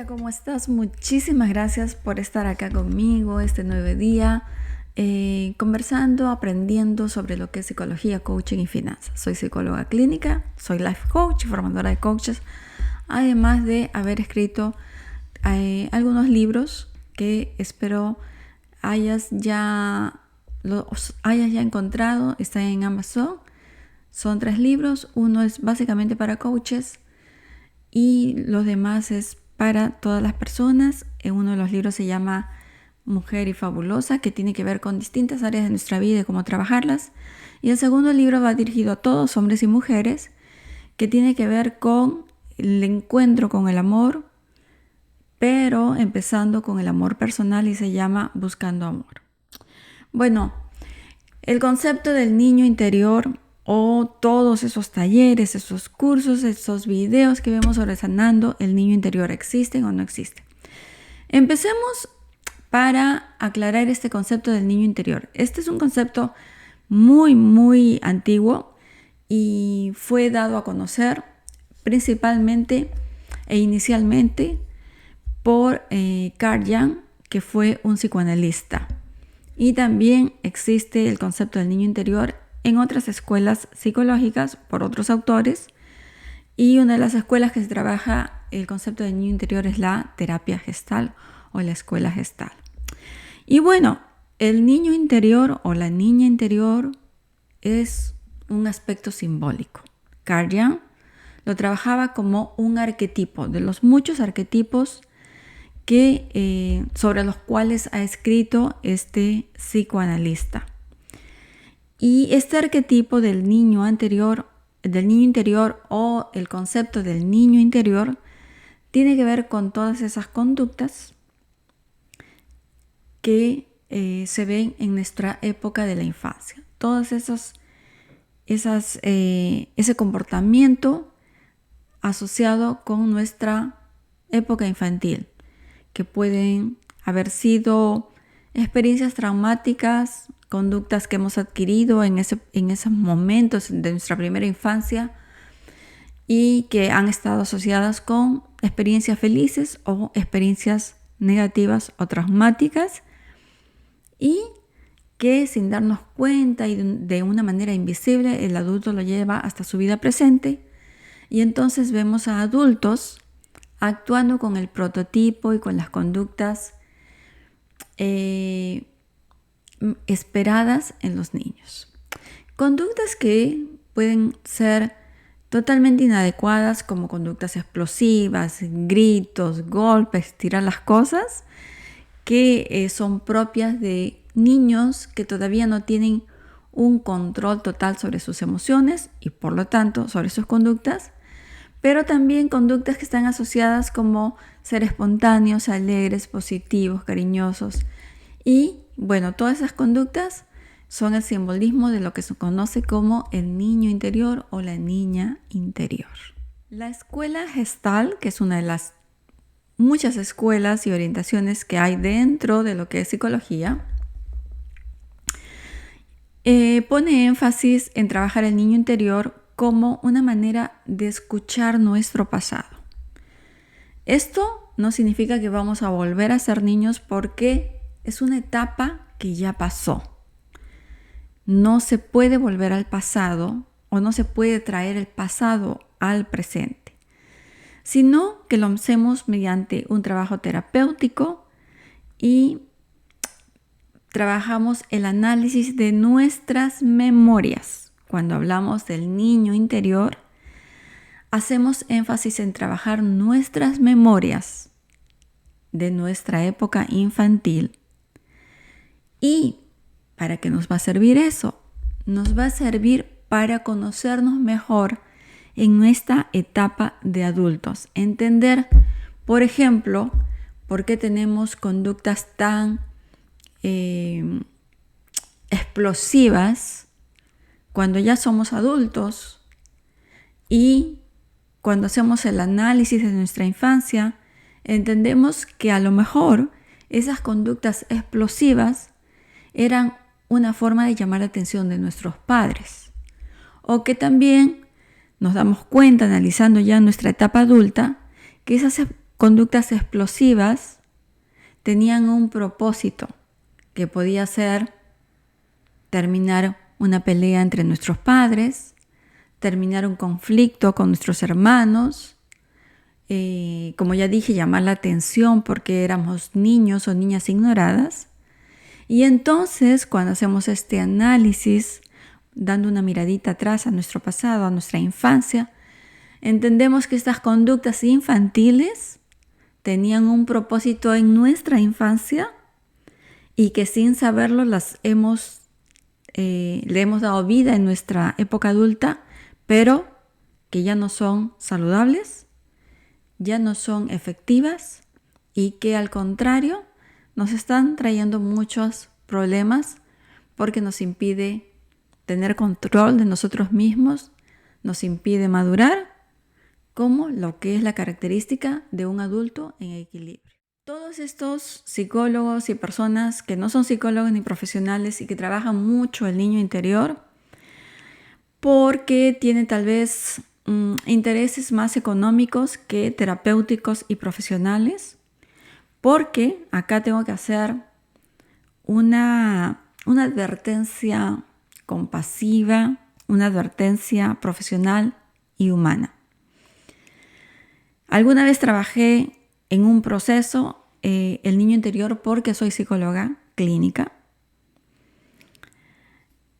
Hola, ¿cómo estás? Muchísimas gracias por estar acá conmigo este nuevo día, conversando, aprendiendo sobre lo que es psicología, coaching y finanzas. Soy psicóloga clínica, soy life coach, formadora de coaches, además de haber escrito algunos libros que espero los hayas ya encontrado. Están en Amazon. Son 3 libros. Uno es básicamente para coaches y los demás es para todas las personas. Uno de los libros se llama Mujer y Fabulosa, que tiene que ver con distintas áreas de nuestra vida y cómo trabajarlas. Y el segundo libro va dirigido a todos, hombres y mujeres, que tiene que ver con el encuentro con el amor, pero empezando con el amor personal, y se llama Buscando Amor. Bueno, el concepto del niño interior, o todos esos talleres, esos cursos, esos videos que vemos sobre sanando el niño interior, ¿existen o no existen? Empecemos para aclarar este concepto del niño interior. Este es un concepto muy antiguo y fue dado a conocer principalmente e inicialmente por Carl Jung, que fue un psicoanalista. Y también existe el concepto del niño interior en otras escuelas psicológicas por otros autores, y una de las escuelas que se trabaja el concepto del niño interior es la terapia gestal o la escuela gestal. Y bueno, el niño interior o la niña interior es un aspecto simbólico. Carl Jung lo trabajaba como un arquetipo de los muchos arquetipos sobre los cuales ha escrito este psicoanalista. Y este arquetipo del niño interior o el concepto del niño interior tiene que ver con todas esas conductas que se ven en nuestra época de la infancia. Todos ese comportamiento asociado con nuestra época infantil, que pueden haber sido experiencias traumáticas, conductas que hemos adquirido en esos momentos de nuestra primera infancia y que han estado asociadas con experiencias felices o experiencias negativas o traumáticas, y que sin darnos cuenta y de una manera invisible el adulto lo lleva hasta su vida presente, y entonces vemos a adultos actuando con el prototipo y con las conductas esperadas en los niños. Conductas que pueden ser totalmente inadecuadas, como conductas explosivas, gritos, golpes, tirar las cosas, que son propias de niños que todavía no tienen un control total sobre sus emociones y por lo tanto sobre sus conductas, pero también conductas que están asociadas como ser espontáneos, alegres, positivos, cariñosos. Y bueno, todas esas conductas son el simbolismo de lo que se conoce como el niño interior o la niña interior. La escuela Gestalt, que es una de las muchas escuelas y orientaciones que hay dentro de lo que es psicología, pone énfasis en trabajar el niño interior como una manera de escuchar nuestro pasado. Esto no significa que vamos a volver a ser niños, porque es una etapa que ya pasó. No se puede volver al pasado o no se puede traer el pasado al presente, sino que lo hacemos mediante un trabajo terapéutico y trabajamos el análisis de nuestras memorias. Cuando hablamos del niño interior, hacemos énfasis en trabajar nuestras memorias de nuestra época infantil. ¿Y para qué nos va a servir eso? Nos va a servir para conocernos mejor en nuestra etapa de adultos. Entender, por ejemplo, por qué tenemos conductas tan explosivas cuando ya somos adultos, y cuando hacemos el análisis de nuestra infancia, entendemos que a lo mejor esas conductas explosivas eran una forma de llamar la atención de nuestros padres, o que también nos damos cuenta, analizando ya nuestra etapa adulta, que esas conductas explosivas tenían un propósito que podía ser terminar una pelea entre nuestros padres, terminar un conflicto con nuestros hermanos, como ya dije, llamar la atención porque éramos niños o niñas ignoradas. Y entonces, cuando hacemos este análisis, dando una miradita atrás a nuestro pasado, a nuestra infancia, entendemos que estas conductas infantiles tenían un propósito en nuestra infancia y que sin saberlo le hemos dado vida en nuestra época adulta, pero que ya no son saludables, ya no son efectivas y que al contrario nos están trayendo muchos problemas porque nos impide tener control de nosotros mismos, nos impide madurar como lo que es la característica de un adulto en equilibrio. Todos estos psicólogos y personas que no son psicólogos ni profesionales y que trabajan mucho el niño interior porque tienen tal vez intereses más económicos que terapéuticos y profesionales, porque acá tengo que hacer una advertencia compasiva, una advertencia profesional y humana. Alguna vez trabajé en un proceso, el niño interior, porque soy psicóloga clínica.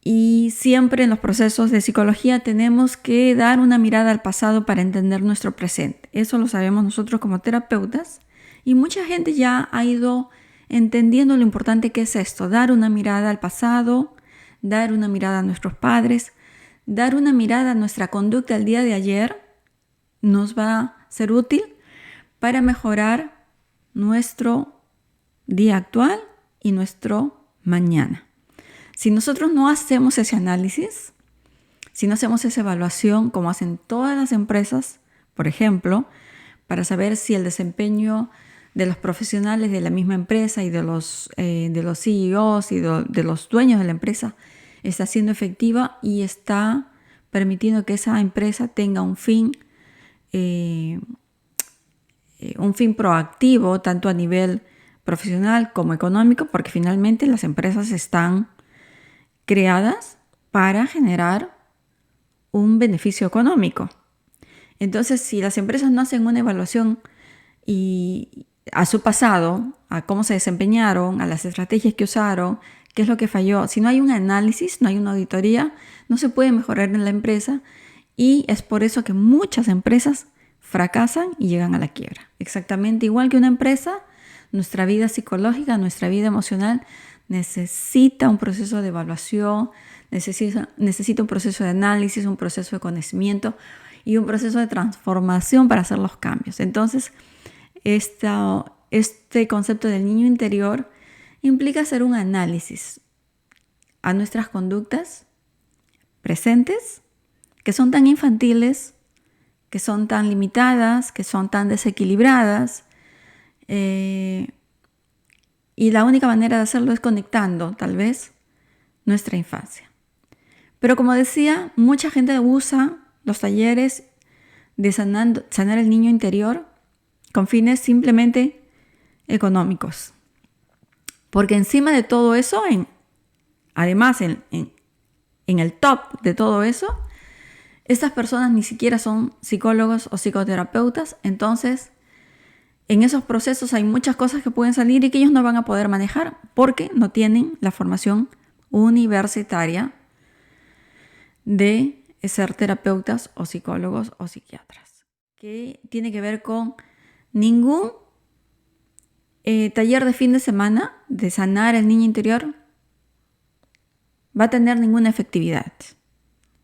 Y siempre en los procesos de psicología tenemos que dar una mirada al pasado para entender nuestro presente. Eso lo sabemos nosotros como terapeutas. Y mucha gente ya ha ido entendiendo lo importante que es esto, dar una mirada al pasado, dar una mirada a nuestros padres, dar una mirada a nuestra conducta el día de ayer, nos va a ser útil para mejorar nuestro día actual y nuestro mañana. Si nosotros no hacemos ese análisis, si no hacemos esa evaluación como hacen todas las empresas, por ejemplo, para saber si el desempeño de los profesionales de la misma empresa y de los CEOs y de los dueños de la empresa está siendo efectiva y está permitiendo que esa empresa tenga un fin proactivo, tanto a nivel profesional como económico, porque finalmente las empresas están creadas para generar un beneficio económico. Entonces, si las empresas no hacen una evaluación a su pasado, a cómo se desempeñaron, a las estrategias que usaron, qué es lo que falló, si no hay un análisis, no hay una auditoría, no se puede mejorar en la empresa y es por eso que muchas empresas fracasan y llegan a la quiebra. Exactamente igual que una empresa, nuestra vida psicológica, nuestra vida emocional necesita un proceso de evaluación, necesita un proceso de análisis, un proceso de conocimiento y un proceso de transformación para hacer los cambios. Entonces, este concepto del niño interior implica hacer un análisis a nuestras conductas presentes, que son tan infantiles, que son tan limitadas, que son tan desequilibradas, y la única manera de hacerlo es conectando, tal vez, nuestra infancia. Pero como decía, mucha gente usa los talleres de sanar el niño interior con fines simplemente económicos. Porque encima de todo eso, además en el top de todo eso, estas personas ni siquiera son psicólogos o psicoterapeutas, entonces en esos procesos hay muchas cosas que pueden salir y que ellos no van a poder manejar porque no tienen la formación universitaria de ser terapeutas o psicólogos o psiquiatras. Que tiene que ver con ningún taller de fin de semana de sanar el niño interior va a tener ninguna efectividad.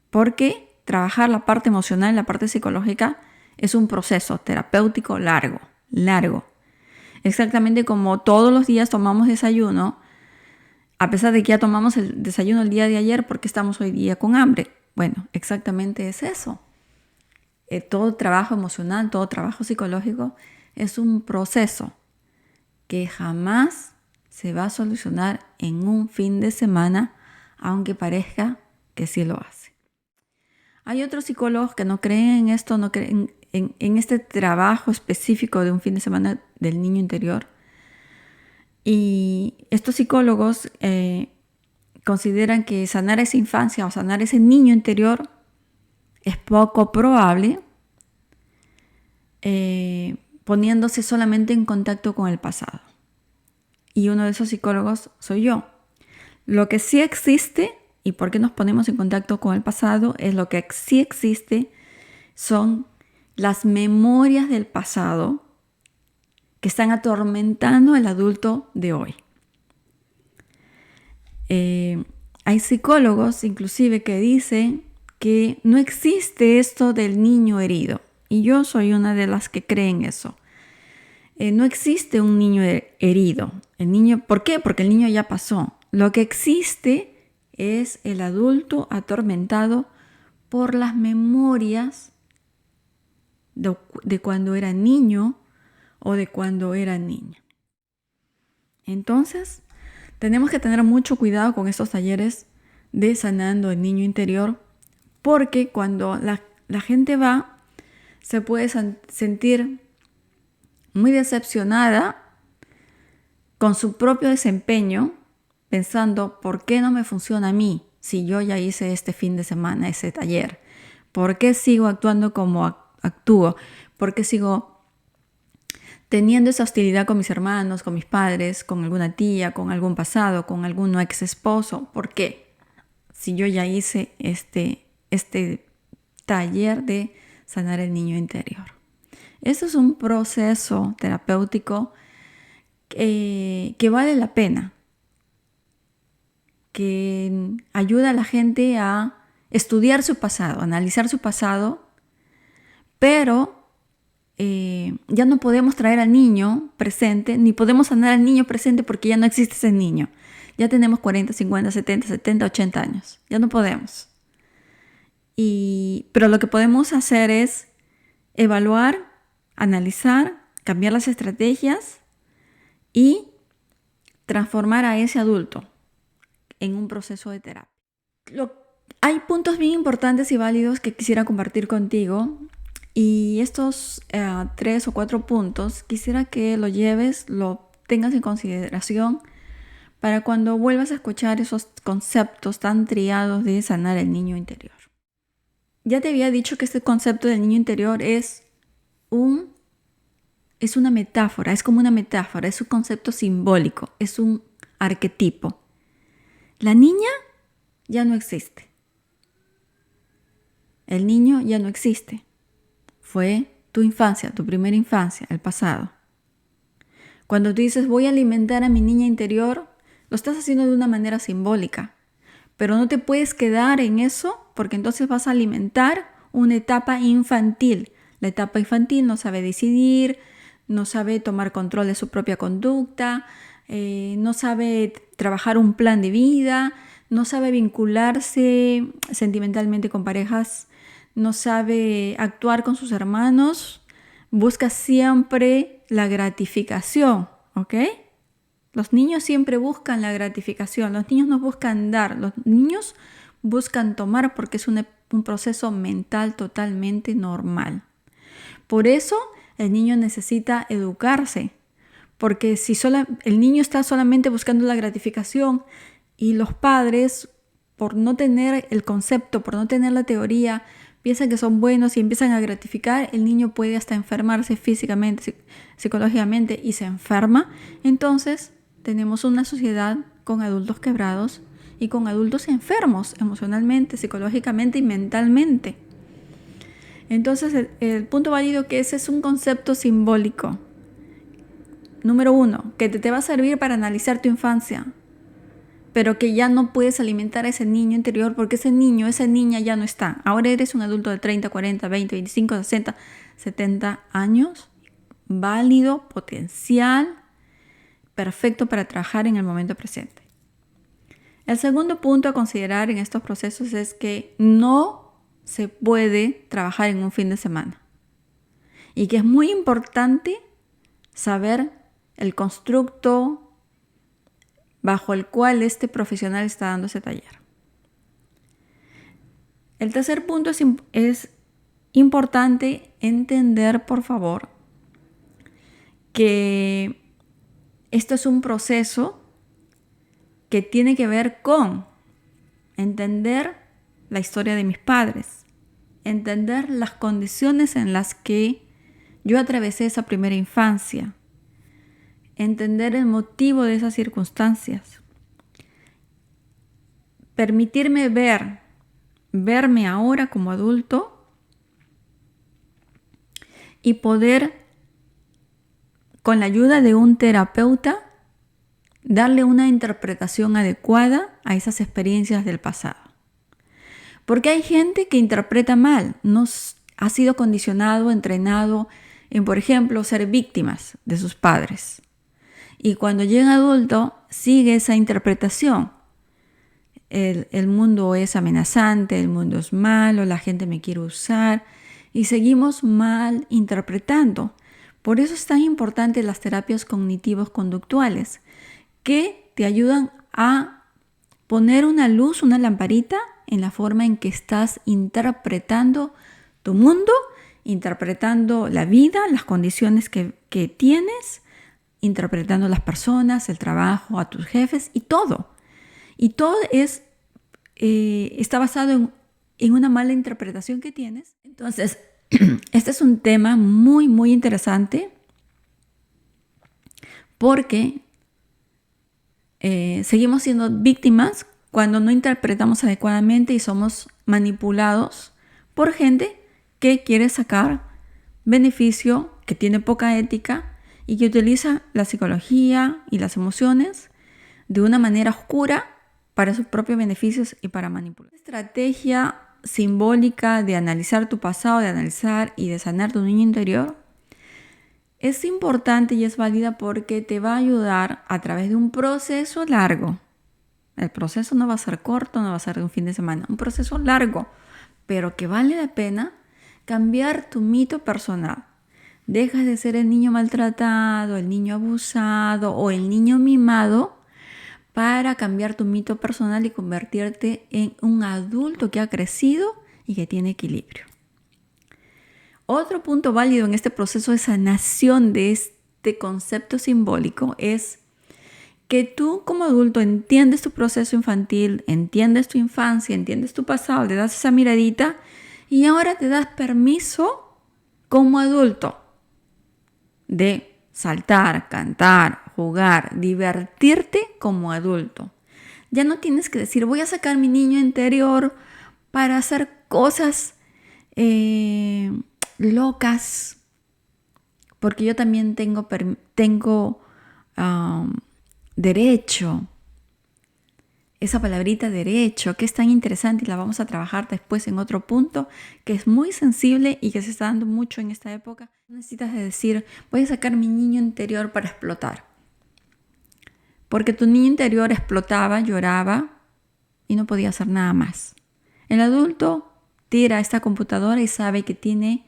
Porque trabajar la parte emocional, la parte psicológica es un proceso terapéutico largo. Exactamente como todos los días tomamos desayuno, a pesar de que ya tomamos el desayuno el día de ayer porque estamos hoy día con hambre. Bueno, exactamente es eso. Todo trabajo emocional, todo trabajo psicológico es un proceso que jamás se va a solucionar en un fin de semana, aunque parezca que sí lo hace. Hay otros psicólogos que no creen en esto, no creen en este trabajo específico de un fin de semana del niño interior. Y estos psicólogos consideran que sanar esa infancia o sanar ese niño interior es poco probable poniéndose solamente en contacto con el pasado. Y uno de esos psicólogos soy yo. Lo que sí existe, y por qué nos ponemos en contacto con el pasado, es lo que sí existe son las memorias del pasado que están atormentando al adulto de hoy. Hay psicólogos inclusive que dicen que no existe esto del niño herido. Y yo soy una de las que creen eso. No existe un niño herido. ¿Por qué? Porque el niño ya pasó. Lo que existe es el adulto atormentado por las memorias de cuando era niño o de cuando era niña. Entonces, tenemos que tener mucho cuidado con estos talleres de sanando el niño interior, porque cuando la gente va, se puede sentir muy decepcionada con su propio desempeño, pensando, ¿por qué no me funciona a mí si yo ya hice este fin de semana ese taller? ¿Por qué sigo actuando como actúo? ¿Por qué sigo teniendo esa hostilidad con mis hermanos, con mis padres, con alguna tía, con algún pasado, con algún ex esposo? ¿Por qué? Si yo ya hice este taller de sanar el niño interior. Esto es un proceso terapéutico que vale la pena, que ayuda a la gente a estudiar su pasado, analizar su pasado, pero ya no podemos traer al niño presente, ni podemos sanar al niño presente porque ya no existe ese niño. Ya tenemos 40, 50, 70, 80 años. Ya no podemos. Pero lo que podemos hacer es evaluar, analizar, cambiar las estrategias y transformar a ese adulto en un proceso de terapia. Hay puntos bien importantes y válidos que quisiera compartir contigo. Y estos 3 o 4 puntos quisiera que lo lleves, lo tengas en consideración para cuando vuelvas a escuchar esos conceptos tan triados de sanar el niño interior. Ya te había dicho que este concepto del niño interior es una metáfora, es como una metáfora, es un concepto simbólico, es un arquetipo. La niña ya no existe. El niño ya no existe. Fue tu infancia, tu primera infancia, el pasado. Cuando tú dices voy a alimentar a mi niña interior, lo estás haciendo de una manera simbólica. Pero no te puedes quedar en eso porque entonces vas a alimentar una etapa infantil. La etapa infantil no sabe decidir, no sabe tomar control de su propia conducta, no sabe trabajar un plan de vida, no sabe vincularse sentimentalmente con parejas, no sabe actuar con sus hermanos, busca siempre la gratificación, ¿ok? Los niños siempre buscan la gratificación, los niños no buscan dar, los niños buscan tomar porque es un proceso mental totalmente normal. Por eso el niño necesita educarse, porque si el niño está solamente buscando la gratificación y los padres, por no tener el concepto, por no tener la teoría, piensan que son buenos y empiezan a gratificar, el niño puede hasta enfermarse físicamente, psicológicamente y se enferma. Entonces tenemos una sociedad con adultos quebrados y con adultos enfermos emocionalmente, psicológicamente y mentalmente. Entonces el punto válido que ese es un concepto simbólico. Número 1, que te va a servir para analizar tu infancia, pero que ya no puedes alimentar a ese niño interior porque ese niño, esa niña ya no está. Ahora eres un adulto de 30, 40, 20, 25, 60, 70 años, válido, potencial, perfecto para trabajar en el momento presente. El segundo punto a considerar en estos procesos es que no se puede trabajar en un fin de semana y que es muy importante saber el constructo bajo el cual este profesional está dando ese taller. El tercer punto es importante entender, por favor, que esto es un proceso que tiene que ver con entender la historia de mis padres, entender las condiciones en las que yo atravesé esa primera infancia, entender el motivo de esas circunstancias, permitirme verme ahora como adulto y poder, con la ayuda de un terapeuta, darle una interpretación adecuada a esas experiencias del pasado. Porque hay gente que interpreta mal, ha sido condicionado, entrenado en, por ejemplo, ser víctimas de sus padres. Y cuando llega adulto, sigue esa interpretación. El mundo es amenazante, el mundo es malo, la gente me quiere usar y seguimos mal interpretando. Por eso es tan importante las terapias cognitivos conductuales, que te ayudan a poner una luz, una lamparita en la forma en que estás interpretando tu mundo, interpretando la vida, las condiciones que tienes, interpretando las personas, el trabajo, a tus jefes y todo. Y todo está basado en una mala interpretación que tienes. Entonces, este es un tema muy, muy interesante porque seguimos siendo víctimas cuando no interpretamos adecuadamente y somos manipulados por gente que quiere sacar beneficio, que tiene poca ética y que utiliza la psicología y las emociones de una manera oscura para sus propios beneficios y para manipular. La estrategia simbólica de analizar tu pasado, de analizar y de sanar tu niño interior es importante y es válida porque te va a ayudar a través de un proceso largo. El proceso no va a ser corto, no va a ser de un fin de semana, un proceso largo, pero que vale la pena cambiar tu mito personal. Dejas de ser el niño maltratado, el niño abusado o el niño mimado para cambiar tu mito personal y convertirte en un adulto que ha crecido y que tiene equilibrio. Otro punto válido en este proceso de sanación de este concepto simbólico es que tú como adulto entiendes tu proceso infantil, entiendes tu infancia, entiendes tu pasado, le das esa miradita y ahora te das permiso como adulto de saltar, cantar, jugar, divertirte como adulto. Ya no tienes que decir, voy a sacar mi niño interior para hacer cosas locas, porque yo también tengo derecho. Esa palabrita derecho, que es tan interesante y la vamos a trabajar después en otro punto, que es muy sensible y que se está dando mucho en esta época. No necesitas de decir, voy a sacar mi niño interior para explotar. Porque tu niño interior explotaba, lloraba y no podía hacer nada más. El adulto tira esta computadora y sabe que tiene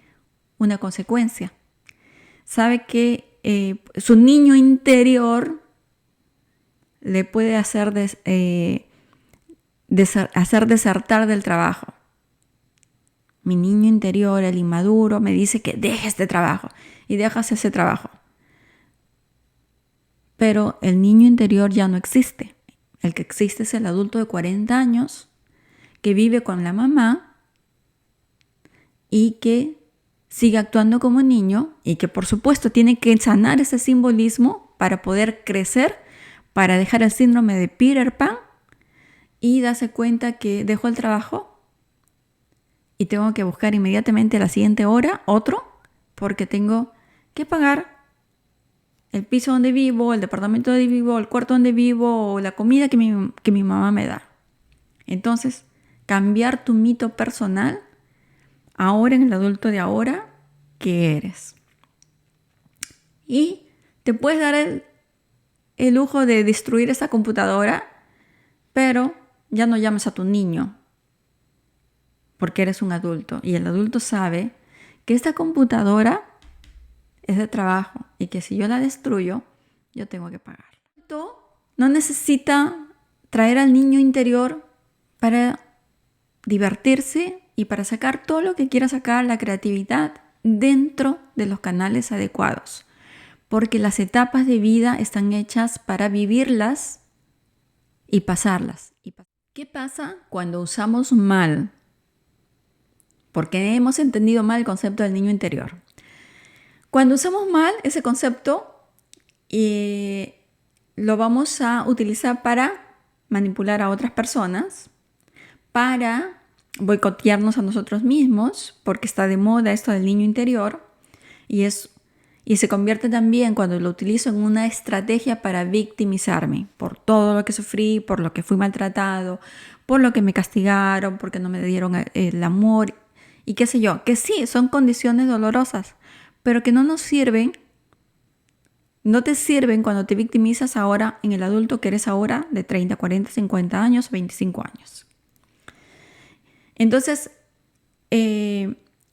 una consecuencia. Sabe que su niño interior le puede hacer desertar del trabajo. Mi niño interior, el inmaduro, me dice que deje este trabajo y dejas ese trabajo. Pero el niño interior ya no existe. El que existe es el adulto de 40 años que vive con la mamá y que sigue actuando como niño y que por supuesto tiene que sanar ese simbolismo para poder crecer, para dejar el síndrome de Peter Pan y darse cuenta que dejó el trabajo y tengo que buscar inmediatamente a la siguiente hora otro porque tengo que pagar el piso donde vivo, el departamento donde vivo, el cuarto donde vivo o la comida que mi mamá me da. Entonces, cambiar tu mito personal ahora en el adulto de ahora que eres. Y te puedes dar el lujo de destruir esa computadora, pero ya no llames a tu niño porque eres un adulto y el adulto sabe que esta computadora es de trabajo y que si yo la destruyo, yo tengo que pagar. No necesita traer al niño interior para divertirse y para sacar todo lo que quiera sacar, la creatividad, dentro de los canales adecuados. Porque las etapas de vida están hechas para vivirlas y pasarlas. ¿Qué pasa cuando usamos mal? Porque hemos entendido mal el concepto del niño interior. Cuando usamos mal ese concepto, lo vamos a utilizar para manipular a otras personas, para boicotearnos a nosotros mismos, porque está de moda esto del niño interior, y se convierte también, cuando lo utilizo, en una estrategia para victimizarme por todo lo que sufrí, por lo que fui maltratado, por lo que me castigaron, porque no me dieron el amor y qué sé yo, que sí, son condiciones dolorosas, pero que no nos sirven, no te sirven cuando te victimizas ahora en el adulto que eres ahora de 30, 40, 50 años, 25 años. Entonces,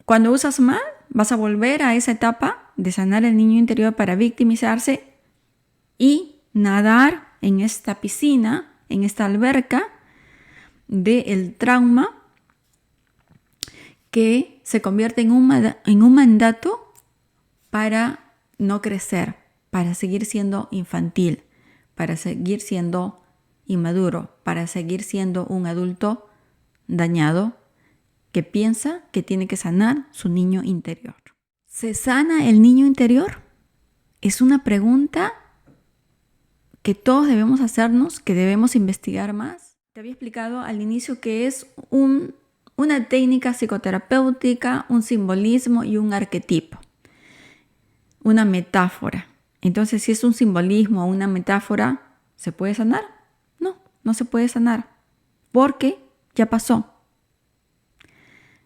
cuando usas mal, vas a volver a esa etapa de sanar el niño interior para victimizarse y nadar en esta piscina, en esta alberca del trauma, que se convierte en un mandato para no crecer, para seguir siendo infantil, para seguir siendo inmaduro, para seguir siendo un adulto dañado que piensa que tiene que sanar su niño interior. ¿Se sana el niño interior? Es una pregunta que todos debemos hacernos, que debemos investigar más. Te había explicado al inicio que es una técnica psicoterapéutica, un simbolismo y un arquetipo, una metáfora. Entonces, si es un simbolismo o una metáfora, ¿se puede sanar? No, no se puede sanar, porque ya pasó.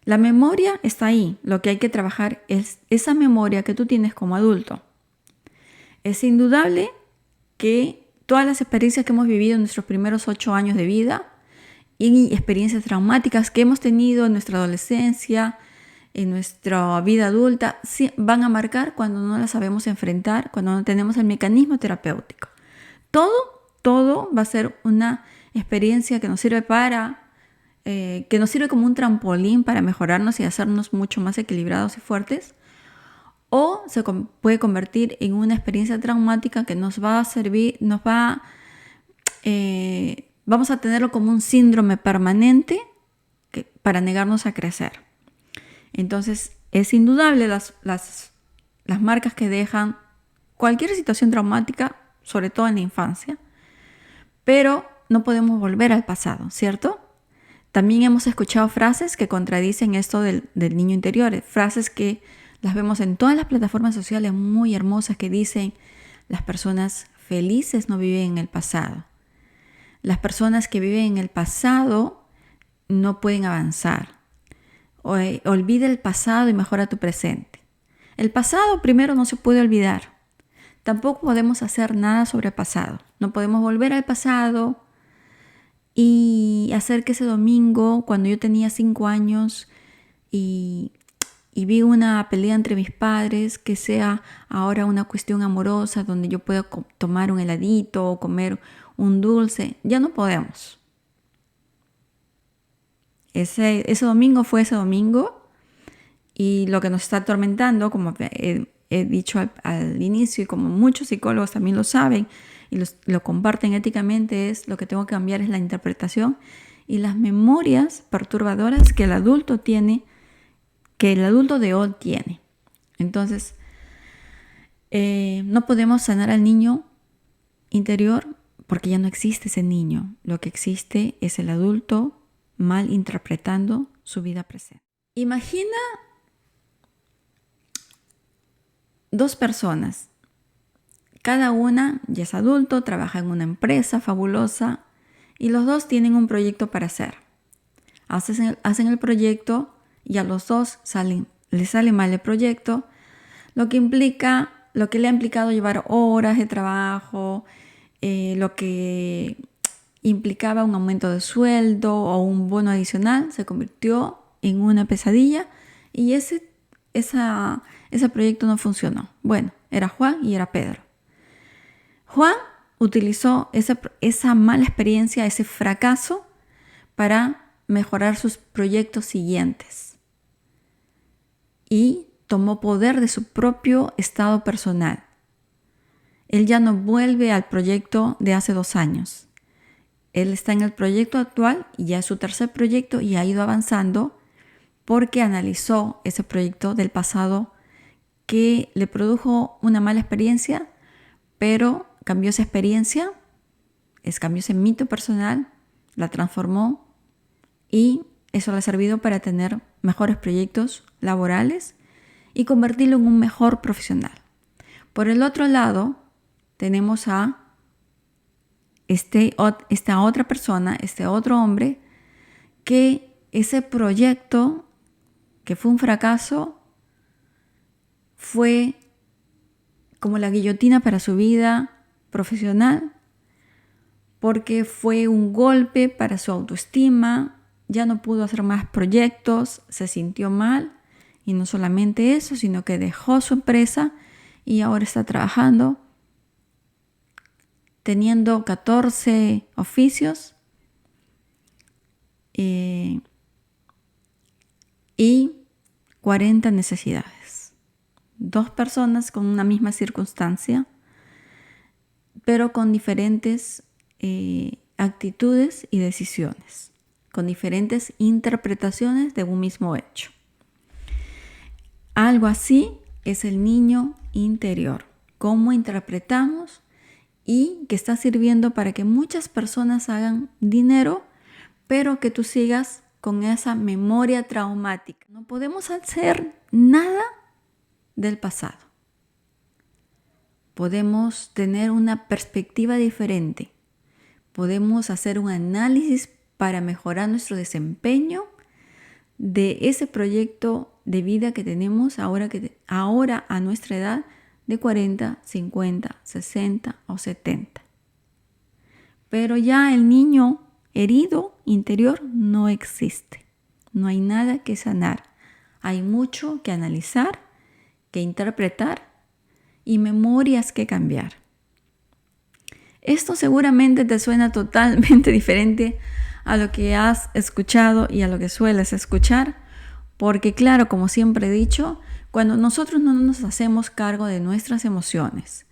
La memoria está ahí. Lo que hay que trabajar es esa memoria que tú tienes como adulto. Es indudable que todas las experiencias que hemos vivido en nuestros primeros 8 años de vida y experiencias traumáticas que hemos tenido en nuestra adolescencia, en nuestra vida adulta, van a marcar cuando no las sabemos enfrentar, cuando no tenemos el mecanismo terapéutico. Todo va a ser una experiencia que nos sirve que nos sirve como un trampolín para mejorarnos y hacernos mucho más equilibrados y fuertes, o se puede convertir en una experiencia traumática que nos va a servir, vamos a tenerlo como un síndrome permanente para negarnos a crecer. Entonces, es indudable las marcas que dejan cualquier situación traumática, sobre todo en la infancia, pero no podemos volver al pasado, ¿cierto? También hemos escuchado frases que contradicen esto del niño interior, frases que las vemos en todas las plataformas sociales muy hermosas que dicen: las personas felices no viven en el pasado. Las personas que viven en el pasado no pueden avanzar. Olvida el pasado y mejora tu presente. El pasado primero no se puede olvidar. Tampoco podemos hacer nada sobre el pasado. No podemos volver al pasado y hacer que ese domingo, cuando yo tenía 5 años y vi una pelea entre mis padres, que sea ahora una cuestión amorosa donde yo pueda tomar un heladito o comer un dulce. Ya no podemos. Ese domingo fue ese domingo, y lo que nos está atormentando, como he dicho al inicio y como muchos psicólogos también lo saben y lo comparten éticamente, es lo que tengo que cambiar es la interpretación y las memorias perturbadoras que el adulto tiene, que el adulto de hoy tiene. Entonces, no podemos sanar al niño interior porque ya no existe ese niño. Lo que existe es el adulto mal interpretando su vida presente. Imagina 2 personas. Cada una ya es adulto, trabaja en una empresa fabulosa y los 2 tienen un proyecto para hacer. Hacen el proyecto y a los 2 les sale mal el proyecto, lo que le ha implicado llevar horas de trabajo, lo que implicaba un aumento de sueldo o un bono adicional, se convirtió en una pesadilla y ese proyecto no funcionó. Bueno, era Juan y era Pedro. Juan utilizó esa mala experiencia, ese fracaso, para mejorar sus proyectos siguientes y tomó poder de su propio estado personal. Él ya no vuelve al proyecto de hace 2 años. Él está en el proyecto actual y ya es su tercer proyecto y ha ido avanzando porque analizó ese proyecto del pasado que le produjo una mala experiencia, pero cambió esa experiencia, cambió ese mito personal, la transformó y eso le ha servido para tener mejores proyectos laborales y convertirlo en un mejor profesional. Por el otro lado, tenemos a esta otra persona, este otro hombre, que ese proyecto que fue un fracaso fue como la guillotina para su vida profesional, porque fue un golpe para su autoestima, ya no pudo hacer más proyectos, se sintió mal y no solamente eso, sino que dejó su empresa y ahora está trabajando teniendo 14 oficios y 40 necesidades. 2 personas con una misma circunstancia, pero con diferentes actitudes y decisiones, con diferentes interpretaciones de un mismo hecho. Algo así es el niño interior. Cómo interpretamos y que está sirviendo para que muchas personas hagan dinero, pero que tú sigas con esa memoria traumática. No podemos hacer nada del pasado. Podemos tener una perspectiva diferente. Podemos hacer un análisis para mejorar nuestro desempeño de ese proyecto de vida que tenemos ahora a nuestra edad de 40, 50, 60 o 70. Pero ya el niño herido interior no existe. No hay nada que sanar. Hay mucho que analizar, que interpretar y memorias que cambiar. Esto seguramente te suena totalmente diferente a lo que has escuchado y a lo que sueles escuchar, porque claro, como siempre he dicho, cuando nosotros no nos hacemos cargo de nuestras emociones,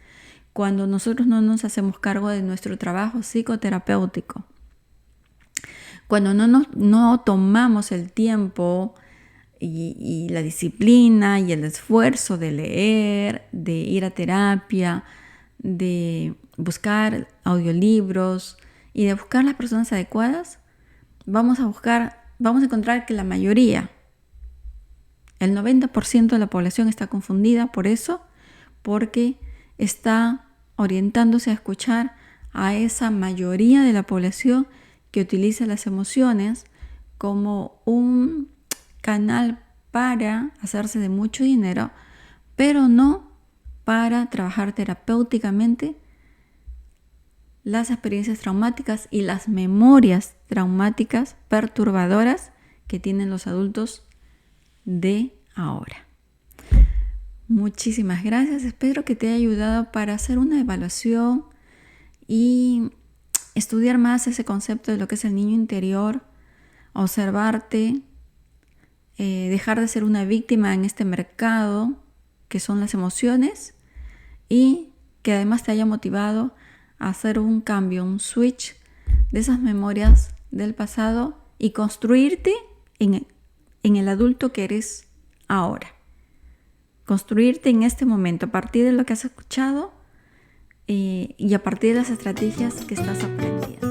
cuando nosotros no nos hacemos cargo de nuestro trabajo psicoterapéutico, cuando no tomamos el tiempo y la disciplina y el esfuerzo de leer, de ir a terapia, de buscar audiolibros y de buscar las personas adecuadas, vamos a encontrar que la mayoría, el 90% de la población está confundida por eso, porque está orientándose a escuchar a esa mayoría de la población que utiliza las emociones como un canal para hacerse de mucho dinero, pero no para trabajar terapéuticamente las experiencias traumáticas y las memorias traumáticas perturbadoras que tienen los adultos de ahora. Muchísimas gracias. Espero que te haya ayudado para hacer una evaluación y estudiar más ese concepto de lo que es el niño interior, observarte, dejar de ser una víctima en este mercado que son las emociones y que además te haya motivado a hacer un cambio, un switch de esas memorias del pasado y construirte en el adulto que eres ahora. Construirte en este momento a partir de lo que has escuchado y a partir de las estrategias que estás aprendiendo.